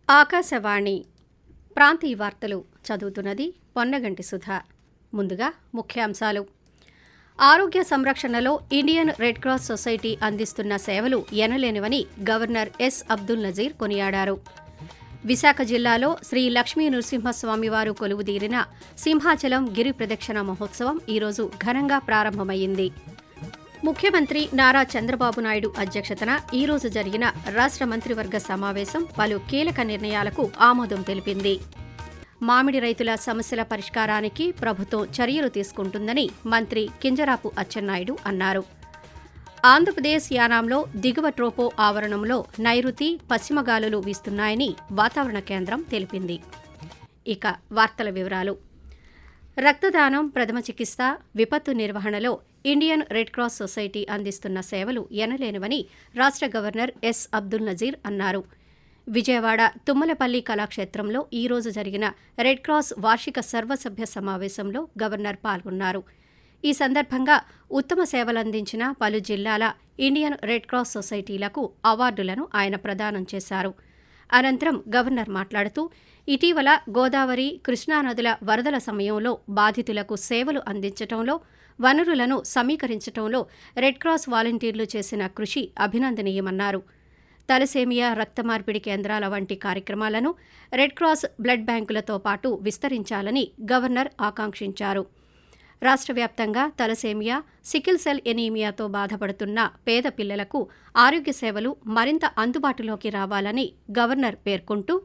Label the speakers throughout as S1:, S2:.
S1: ఆకాశవాణి ప్రాంతీయ వార్తలు చదువుతున్నది పొన్నగంటి సుధా. ముందుగా ముఖ్యాంశాలు. ఆరోగ్య సంరక్షణలో ఇండియన్ రెడ్ క్రాస్ సొసైటీ అందిస్తున్న సేవలు ఎనలేనివని గవర్నర్ ఎస్ అబ్దుల్ నజీర్ కొనియాడారు. విశాఖ జిల్లాలో శ్రీ లక్ష్మీ నృసింహస్వామివారు కొలువుదీరిన సింహాచలం గిరి ప్రదక్షిణ మహోత్సవం ఈరోజు ఘనంగా ప్రారంభమైంది. ముఖ్యమంత్రి నారా చంద్రబాబు నాయుడు అధ్యక్షతన ఈరోజు జరిగిన రాష్ట్ర మంత్రివర్గ సమావేశం పలు కీలక నిర్ణయాలకు ఆమోదం తెలిపింది. మామిడి రైతుల సమస్యల పరిష్కారానికి ప్రభుత్వం చర్యలు తీసుకుంటుందని మంత్రి కింజరాపు అచ్చెన్నాయుడు అన్నారు. ఆంధ్రప్రదేశ్ యానాంలో దిగువ ట్రోపో ఆవరణంలో నైరుతి పశ్చిమ గాలులు వీస్తున్నాయని వాతావరణ కేంద్రం తెలిపింది. ఇక వార్తల వివరాలు. రక్తదానం, ప్రథమ చికిత్స, విపత్తు నిర్వహణలో ఇండియన్ రెడ్ క్రాస్ సొసైటీ అందిస్తున్న సేవలు ఎనలేనివని రాష్ట్ర గవర్నర్ ఎస్ అబ్దుల్ నజీర్ అన్నారు. విజయవాడ తుమ్మలపల్లి కళాక్షేత్రంలో ఈరోజు జరిగిన రెడ్ క్రాస్ వార్షిక సర్వసభ్య సమావేశంలో గవర్నర్ పాల్గొన్నారు. ఈ సందర్భంగా ఉత్తమ సేవలందించిన పలు జిల్లాల ఇండియన్ రెడ్ క్రాస్ సొసైటీలకు అవార్డులను ఆయన ప్రదానం చేశారు. అనంతరం గవర్నర్ మాట్లాడుతూ, ఇటీవల గోదావరి, కృష్ణానదుల వరదల సమయంలో బాధితులకు సేవలు అందించడంలో, వనరులను సమీకరించడంలో రెడ్ క్రాస్ వాలంటీర్లు చేసిన కృషి అభినందనీయమన్నారు. తలసేమియా రక్త మార్పిడి కేంద్రాల వంటి కార్యక్రమాలను రెడ్ క్రాస్ బ్లడ్ బ్యాంకులతో పాటు విస్తరించాలని గవర్నర్ ఆకాంక్షించారు. రాష్ట్ర వ్యాప్తంగా తలసేమియా, సికిల్ సెల్ ఎనీమియాతో బాధపడుతున్న పేద పిల్లలకు ఆరోగ్య సేవలు మరింత అందుబాటులోకి రావాలని గవర్నర్ పేర్కొంటూ,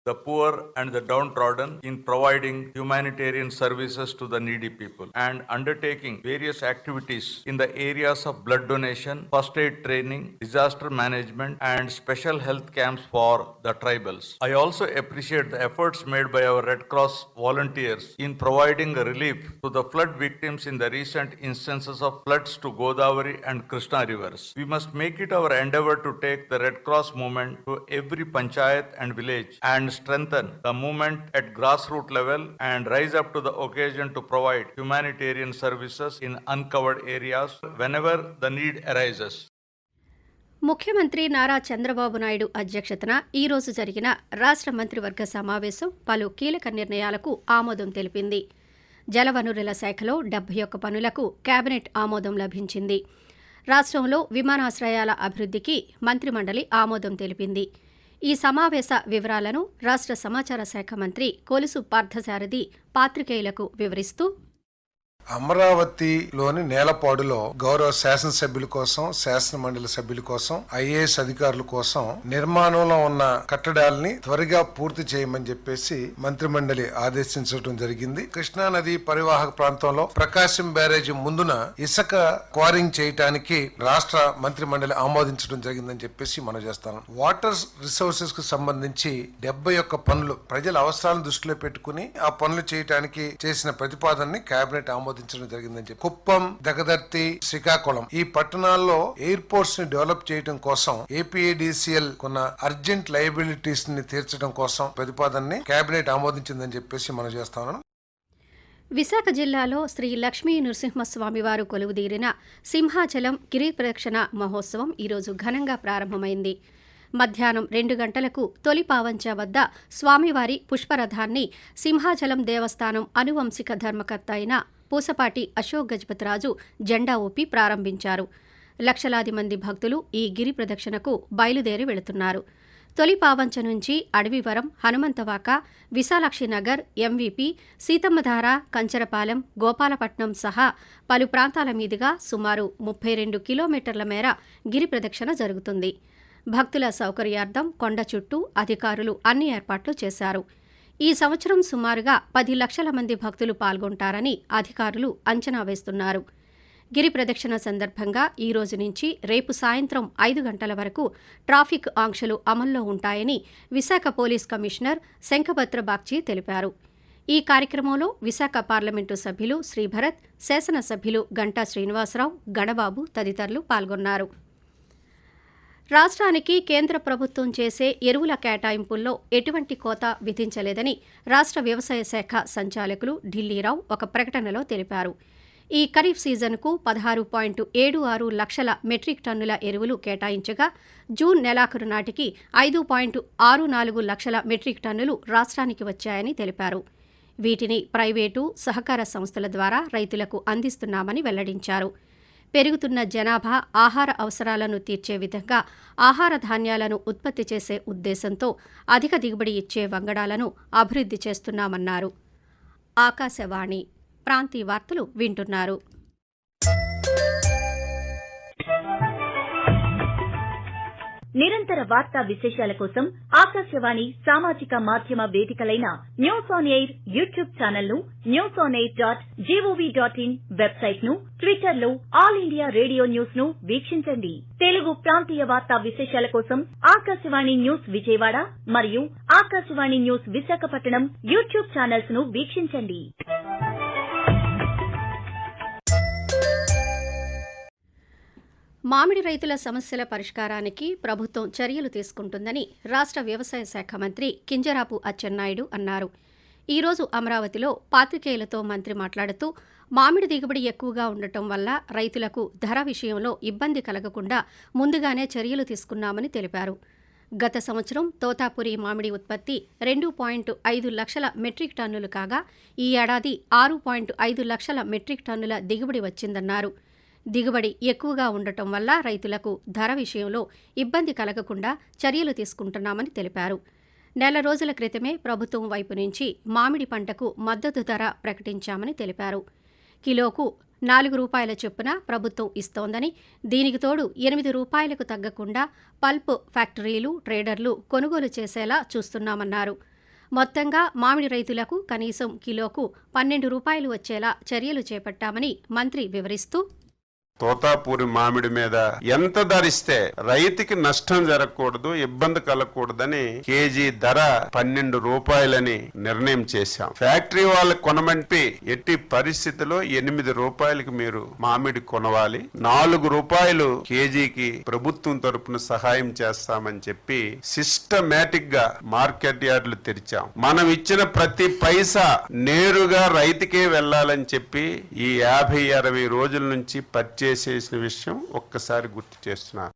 S2: the poor and the downtrodden in providing humanitarian services to the needy people and undertaking various activities in the areas of blood donation, first aid training, disaster management and special health camps for the tribals. I also appreciate the efforts made by our Red Cross volunteers in providing relief to the flood victims in the recent instances of floods to Godavari and Krishna rivers. We must make it our endeavor to take the Red Cross movement to every panchayat and village and strengthen the movement at grassroots level and rise up to the occasion to provide humanitarian services in uncovered areas whenever the need arises.
S1: ముఖ్యమంత్రి నారా చంద్రబాబు నాయుడు అధ్యక్షతన ఈరోజు జరిగిన రాష్ట్ర మంత్రివర్గ సమావేశం పలు కీలక నిర్ణయాలకు ఆమోదం తెలిపింది. జలవనరుల శాఖలో 71 పనులకు కేబినెట్ ఆమోదం లభించింది. రాష్ట్రంలో విమానాశ్రయాల అభివృద్ధికి మంత్రిమండలి ఆమోదం తెలిపింది. ఈ సమావేశ వివరాలను రాష్ట్ర సమాచార శాఖ మంత్రి కొలుసు పార్థసారథి పాత్రికేయులకు వివరిస్తూ,
S3: అమరావతిలోని నేలపాడులో గౌరవ శాసనసభ్యుల కోసం, శాసన మండలి సభ్యుల కోసం, ఐఏఎస్ అధికారుల కోసం నిర్మాణంలో ఉన్న కట్టడాలని త్వరగా పూర్తి చేయమని చెప్పేసి మంత్రిమండలి ఆదేశించడం జరిగింది. కృష్ణానది పరివాహక ప్రాంతంలో ప్రకాశం బ్యారేజీ ముందున ఇసుక క్వారింగ్ చేయడానికి రాష్ట్ర మంత్రిమండలి ఆమోదించడం జరిగిందని చెప్పేసి మనం చేస్తాను. వాటర్ రిసోర్సెస్ కు సంబంధించి 71 పనులు ప్రజల అవసరాలను దృష్టిలో పెట్టుకుని ఆ పనులు చేయడానికి చేసిన ప్రతిపాదనని కేబినెట్ ఆమోదించడం జరిగిందని చెప్పి, కుప్పం, దగదర్తి, శ్రీకాకుళం ఈ పట్టణాల్లో ఎయిర్పోర్ట్స్ ని డెవలప్ చేయడం కోసం ఏపీఏడిసిఎల్ కొన్న అర్జెంట్ లయబిలిటీస్ ని తీర్చడం కోసం ప్రతిపాదనని కేబినెట్ ఆమోదించిందని చెప్పేసి మనం చేస్తాను.
S1: విశాఖ జిల్లాలో శ్రీ లక్ష్మీ నృసింహస్వామివారు కొలువుదీరిన సింహాచలం గిరి ప్రదక్షిణ మహోత్సవం ఈరోజు ఘనంగా ప్రారంభమైంది. మధ్యాహ్నం 2 గంటలకు తొలి పావంచ వద్ద స్వామివారి పుష్పరథాన్ని సింహాచలం దేవస్థానం అనువంశిక ధర్మకర్త అయిన పూసపాటి అశోక్ గజపతిరాజు జెండా ఊపి ప్రారంభించారు. లక్షలాది మంది భక్తులు ఈ గిరి ప్రదక్షిణకు బయలుదేరి వెళుతున్నారు. తొలి పావంచ నుంచి అడవివరం, హనుమంతవాక, విశాలాక్షినగర్, ఎంవీపీ, సీతమ్మధార, కంచరపాలెం, గోపాలపట్నం సహా పలు ప్రాంతాల మీదుగా సుమారు 32 కిలోమీటర్ల మేర గిరి ప్రదక్షిణ జరుగుతుంది. భక్తుల సౌకర్యార్థం కొండ చుట్టూ అధికారులు అన్ని ఏర్పాట్లు చేశారు. ఈ సంవత్సరం సుమారుగా 10 లక్షల మంది భక్తులు పాల్గొంటారని అధికారులు అంచనా వేస్తున్నారు. గిరి ప్రదక్షిణ సందర్భంగా ఈ రోజు నుంచి రేపు సాయంత్రం 5 గంటల వరకు ట్రాఫిక్ ఆంక్షలు అమల్లో ఉంటాయని విశాఖ పోలీస్ కమిషనర్ శంఖభద్ర బాగ్చి తెలిపారు. ఈ కార్యక్రమంలో విశాఖ పార్లమెంటు సభ్యులు శ్రీభరత్, శాసనసభ్యులు గంటా శ్రీనివాసరావు, గణబాబు తదితరులు పాల్గొన్నారు. రాష్ట్రానికి కేంద్ర ప్రభుత్వం చేసే ఎరువుల కేటాయింపుల్లో ఎటువంటి కోత విధించలేదని రాష్ట్ర వ్యవసాయ శాఖ సంచాలకులు ఢిల్లీరావు ఒక ప్రకటనలో తెలిపారు. ఈ ఖరీఫ్ సీజన్కు 16.76 లక్షల మెట్రిక్ టన్నుల ఎరువులు కేటాయించగా జూన్ నెలాఖరు నాటికి 5.64 లక్షల మెట్రిక్ టన్నులు రాష్ట్రానికి వచ్చాయని తెలిపారు. వీటిని ప్రైవేటు, సహకార సంస్థల ద్వారా రైతులకు అందిస్తున్నామని వెల్లడించారు. పెరుగుతున్న జనాభా ఆహార అవసరాలను తీర్చే విధంగా ఆహార ధాన్యాలను ఉత్పత్తి చేసే ఉద్దేశంతో అధిక దిగుబడి ఇచ్చే వంగడాలను అభివృద్ధి చేస్తున్నామన్నారు. ఆకాశవాణి ప్రాంతీయ వార్తలు వింటున్నారు.
S4: నిరంతర వార్తా విశేషాల కోసం ఆకాశవాణి సామాజిక మాధ్యమ వేదికలైన news on air YouTube channel ను, newsonair.gov.in వెబ్సైట్ ను, ట్విట్టర్ లో ఆల్ ఇండియా రేడియో న్యూస్ ను వీక్షించండి. తెలుగు ప్రాంతీయ వార్తా విశేషాల కోసం ఆకాశవాణి న్యూస్ విజయవాడ మరియు Akashvani news Visakhapatnam YouTube channels ను వీక్షించండి.
S1: మామిడి రైతుల సమస్యల పరిష్కారానికి ప్రభుత్వం చర్యలు తీసుకుంటుందని రాష్ట్ర వ్యవసాయ శాఖ మంత్రి కింజరాపు అచ్చెన్నాయుడు అన్నారు. ఈరోజు అమరావతిలో పాత్రికేయులతో మంత్రి మాట్లాడుతూ మామిడి దిగుబడి ఎక్కువగా ఉండటం వల్ల రైతులకు ధర విషయంలో ఇబ్బంది కలగకుండా ముందుగానే చర్యలు తీసుకున్నామని తెలిపారు. గత సంవత్సరం తోతాపురి మామిడి ఉత్పత్తి 2.5 లక్షల మెట్రిక్ టన్నులు కాగా ఈ ఏడాది 6.5 లక్షల మెట్రిక్ టన్నుల దిగుబడి వచ్చిందన్నారు. దిగుబడి ఎక్కువగా ఉండటం వల్ల రైతులకు ధర విషయంలో ఇబ్బంది కలగకుండా చర్యలు తీసుకుంటున్నామని తెలిపారు. నెల రోజుల క్రితమే ప్రభుత్వం వైపు నుంచి మామిడి పంటకు మద్దతు ధర ప్రకటించామని తెలిపారు. కిలోకు 4 రూపాయల చొప్పున ప్రభుత్వం ఇస్తోందని, దీనికి తోడు 8 రూపాయలకు తగ్గకుండా పల్ప్ ఫ్యాక్టరీలు, ట్రేడర్లు కొనుగోలు చేసేలా చూస్తున్నామన్నారు. మొత్తంగా మామిడి రైతులకు కనీసం కిలోకు 12 రూపాయలు వచ్చేలా చర్యలు చేపట్టామని మంత్రి వివరిస్తూ,
S5: తోతాపూరి మామిడి మీద ఎంత ధరిస్తే రైతుకి నష్టం జరగకూడదు, ఇబ్బంది కలగకూడదని కేజీ ధర 12 రూపాయలని నిర్ణయం చేశాం. ఫ్యాక్టరీ వాళ్ళకి కొనమంటే ఎట్టి పరిస్థితిలో 8 రూపాయలకి మీరు మామిడి కొనవాలి, 4 రూపాయలు కేజీకి ప్రభుత్వం తరపున సహాయం చేస్తామని చెప్పి సిస్టమేటిక్ గా మార్కెట్ యార్డులు తెరిచాం. మనం ఇచ్చిన ప్రతి పైసా నేరుగా రైతుకే వెళ్లాలని చెప్పి ఈ 50-60 రోజుల నుంచి పర్చేస్ చేసిన విషయం ఒక్కసారి గుర్తు చేస్తున్నారు.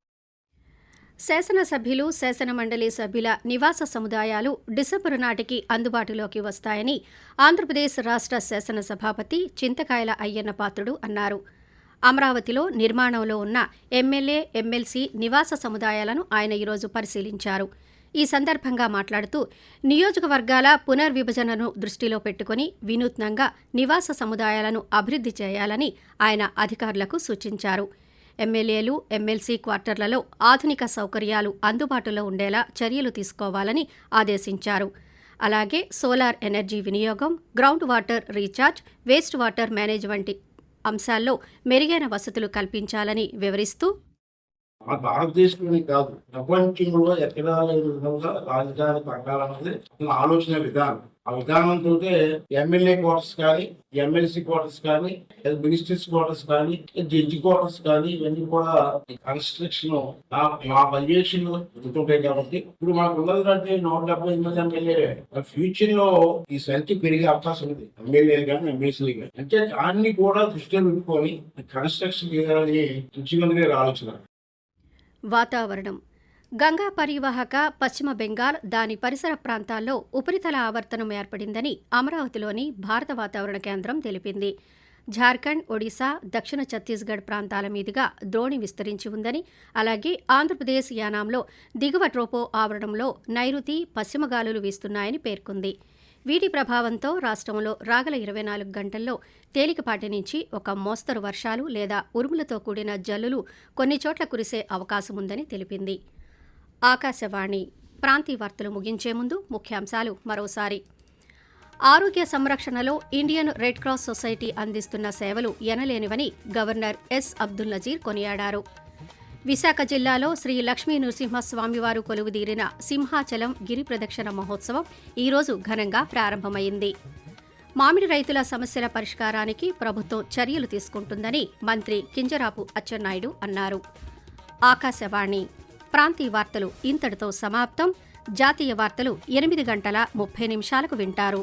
S1: శాసనసభ్యులు, శాసనమండలి సభ్యుల నివాస సముదాయాలు డిసెంబరు నాటికి అందుబాటులోకి వస్తాయని ఆంధ్రప్రదేశ్ రాష్ట్ర శాసనసభాపతి చింతకాయల అయ్యన్న పాత్రుడు అన్నారు. అమరావతిలో నిర్మాణంలో ఉన్న ఎమ్మెల్యే, ఎమ్మెల్సీ నివాస సముదాయాలను ఆయన ఈరోజు పరిశీలించారు. ఈ సందర్భంగా మాట్లాడుతూ నియోజకవర్గాల పునర్విభజనను దృష్టిలో పెట్టుకుని వినూత్నంగా నివాస సముదాయాలను అభివృద్ధి చేయాలని ఆయన అధికారులకు సూచించారు. ఎమ్మెల్యేలు, ఎమ్మెల్సీ క్వార్టర్లలో ఆధునిక సౌకర్యాలు అందుబాటులో ఉండేలా చర్యలు తీసుకోవాలని ఆదేశించారు. అలాగే సోలార్ ఎనర్జీ వినియోగం, ground water recharge, waste water manage వంటి అంశాల్లో మెరుగైన వసతులు కల్పించాలని వివరిస్తూ,
S6: మన భారతదేశంలోనే కాదు ప్రపంచంలో ఎక్కడా లేని విధంగా రాజధాని కట్టాలన్నది ఆలోచన విధానం. ఆ విధానంతో ఎమ్మెల్యే క్వార్టర్స్ కానీ, ఎమ్మెల్సీ క్వార్టర్స్ కానీ, మినిస్టర్స్ క్వార్టర్స్ కానీ, జడ్జి క్వార్టర్స్ కానీ ఇవన్నీ కూడా కన్స్ట్రక్షన్ మా పర్యవేక్షణ జరుగుతుంటాయి. కాబట్టి ఇప్పుడు మనకు ఉన్నదంటే 178 మంది ఎమ్మెల్యే. ఫ్యూచర్ లో ఈ సంఖ్య పెరిగే అవకాశం ఉంది, ఎమ్మెల్యేలు కానీ, ఎమ్మెల్సీలు కానీ. అంటే దాన్ని కూడా దృష్టిలో పెట్టుకొని కన్స్ట్రక్షన్ చేయాలని ముఖ్యమంత్రి గారి ఆలోచన.
S1: వాతావరణం. గంగా పరివాహక పశ్చిమ బెంగాల్, దాని పరిసర ప్రాంతాల్లో ఉపరితల ఆవర్తనం ఏర్పడిందని అమరావతిలోని భారత వాతావరణ కేంద్రం తెలిపింది. ఝార్ఖండ్, ఒడిశా, దక్షిణ ఛత్తీస్గఢ్ ప్రాంతాల మీదుగా ద్రోణి విస్తరించి ఉందని, అలాగే ఆంధ్రప్రదేశ్ యానాంలో దిగువ ట్రోపో ఆవరణంలో నైరుతి, పశ్చిమ గాలులు వీస్తున్నాయని పేర్కొంది. వీటి ప్రభావంతో రాష్ట్రంలో రాగల 24 గంటల్లో తేలికపాటి నుంచి ఒక మోస్తరు వర్షాలు లేదా ఉరుములతో కూడిన జల్లులు కొన్ని చోట్ల కురిసే అవకాశముందని తెలిపింది. ఆకాశవాణి ప్రాంతీయ వార్తలు ముగించే ముందు ముఖ్యాంశాలు మరోసారి. ఆరోగ్య సంరక్షణలో ఇండియన్ రెడ్ క్రాస్ సొసైటీ అందిస్తున్న సేవలు ఎనలేనివని గవర్నర్ ఎస్ అబ్దుల్ నజీర్ కొనియాడారు. విశాఖ జిల్లాలో శ్రీ లక్ష్మీ నృసింహస్వామివారు కొలువుదీరిన సింహాచలం గిరి ప్రదక్షిణ మహోత్సవం ఈరోజు ఘనంగా ప్రారంభమైంది. మామిడి రైతుల సమస్యల పరిష్కారానికి ప్రభుత్వం చర్యలు తీసుకుంటుందని మంత్రి కింజరాపు అచ్చెన్నాయుడు అన్నారు. ఆకాశవాణి ప్రాంతీయ వార్తలు ఇంతటితో సమాప్తం. జాతీయ వార్తలు 8 గంటల 30 నిమిషాలకు వింటారు.